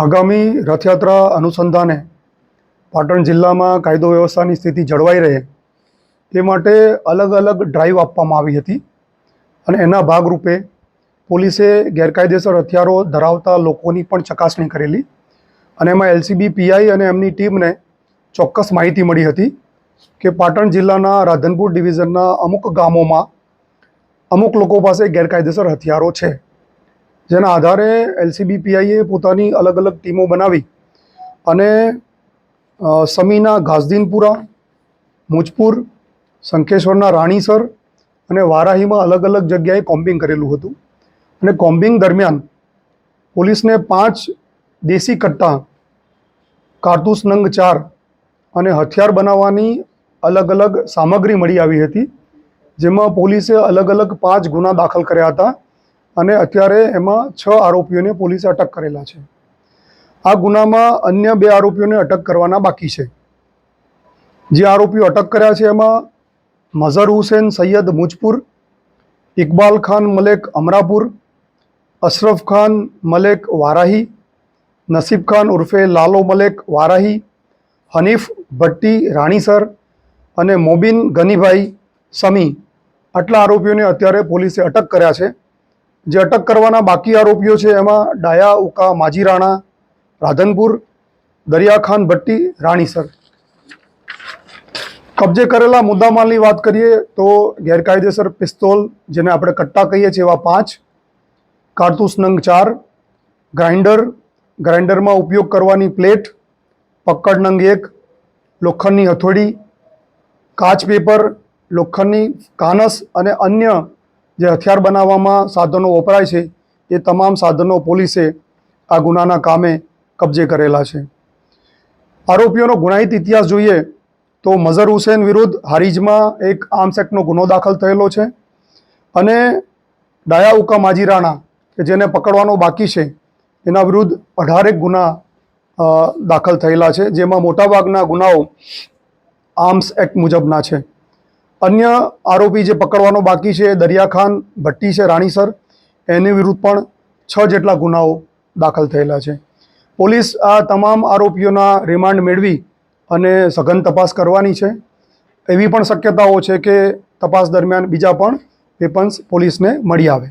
આગામી રથયાત્રા અનુસંધાને પાટણ જિલ્લામાં કાયદો વ્યવસ્થાની સ્થિતિ જળવાઈ રહે તે માટે અલગ અલગ ડ્રાઈવ આપવામાં આવી હતી અને એના ભાગરૂપે પોલીસે ગેરકાયદેસર હથિયારો ધરાવતા લોકોની પણ ચકાસણી કરેલી અને એમાં એલસીબી પીઆઈ અને એમની ટીમને ચોક્કસ માહિતી મળી હતી કે પાટણ જિલ્લાના રાધનપુર ડિવિઝનના અમુક ગામોમાં અમુક લોકો પાસે ગેરકાયદેસર હથિયારો છે, જેના આધારે એલસીબી પીઆઈએ પોતાની અલગ અલગ ટીમો બનાવી અને સમીના ઘાસદીનપુરા, મુજપુર, શંખેશ્વરના રાણીસર અને વારાહીમાં અલગ અલગ જગ્યાએ કોમ્બિંગ કરેલું હતું. અને કોમ્બિંગ દરમિયાન પોલીસને 5 દેશી કટ્ટા, કારતૂસ નંગ 4 અને હથિયાર બનાવવાની અલગ અલગ સામગ્રી મળી આવી હતી, જેમાં પોલીસે અલગ અલગ 5 ગુના દાખલ કર્યા હતા અને અત્યારે એમાં 6 આરોપીઓને પોલીસે અટક કરેલા છે. આ ગુનામાં અન્ય 2 આરોપીઓને અટક કરવાના બાકી છે. જે આરોપીઓ અટક કર્યા છે એમાં મઝહર હુસૈન સૈયદ મુજપુર, ઇકબાલ ખાન મલેક અમરાપુર, અશરફ ખાન મલેક વારાહી, નસીબ ખાન ઉર્ફે લાલો મલેક વારાહી, હનીફ ભટ્ટી રાણીસર અને મોબિન ગનીભાઈ સમી, આટલા આરોપીઓને અત્યારે પોલીસે અટક કર્યા છે. જે અટક કરવાના બાકી આરોપીઓ છે એમાં ડાયા ઉકા માજીરાણા રાધનપુર, દરિયાખાન ભટ્ટી રાણીસર. કબજે કરેલા મુદ્દામાલની વાત કરીએ તો ગેરકાયદેસર પિસ્તોલ, જેને આપણે કટ્ટા કહીએ છીએ, એવા 5, કારતૂસ નંગ 4, ગ્રાઇન્ડરમાં ઉપયોગ કરવાની પ્લેટ, પક્કડ નંગ 1, લોખંડની હથોડી, કાચ પેપર, લોખંડની કાનસ અને અન્ય જે હથિયાર બનાવવામાં સાધનો વપરાય છે એ તમામ સાધનો પોલીસે આ ગુનાના કામે કબજે કરેલા છે. આરોપીઓનો ગુનાહિત ઇતિહાસ જોઈએ તો મઝહર હુસૈન વિરુદ્ધ હારીજમાં એક આર્મ્સ એક્ટનો ગુનો દાખલ થયેલો છે અને ડાયા ઉકા માજીરાણા કે જેને પકડવાનો બાકી છે એના વિરુદ્ધ 18 ગુના દાખલ થયેલા છે, જેમાં મોટાભાગના ગુનાઓ આર્મ્સ એક્ટ મુજબના છે. અન્ય આરોપી જે પકડવાનો બાકી છે દરિયાખાન ભટ્ટી છે રાણીસર, એની વિરુદ્ધ પણ 6 જેટલા ગુનાઓ દાખલ થયેલા છે. પોલીસ આ તમામ આરોપીઓના રિમાન્ડ મેળવી અને સઘન તપાસ કરવાની છે. એવી પણ શક્યતાઓ છે કે તપાસ દરમિયાન બીજા પણ વેપન્સ પોલીસને મળી આવે.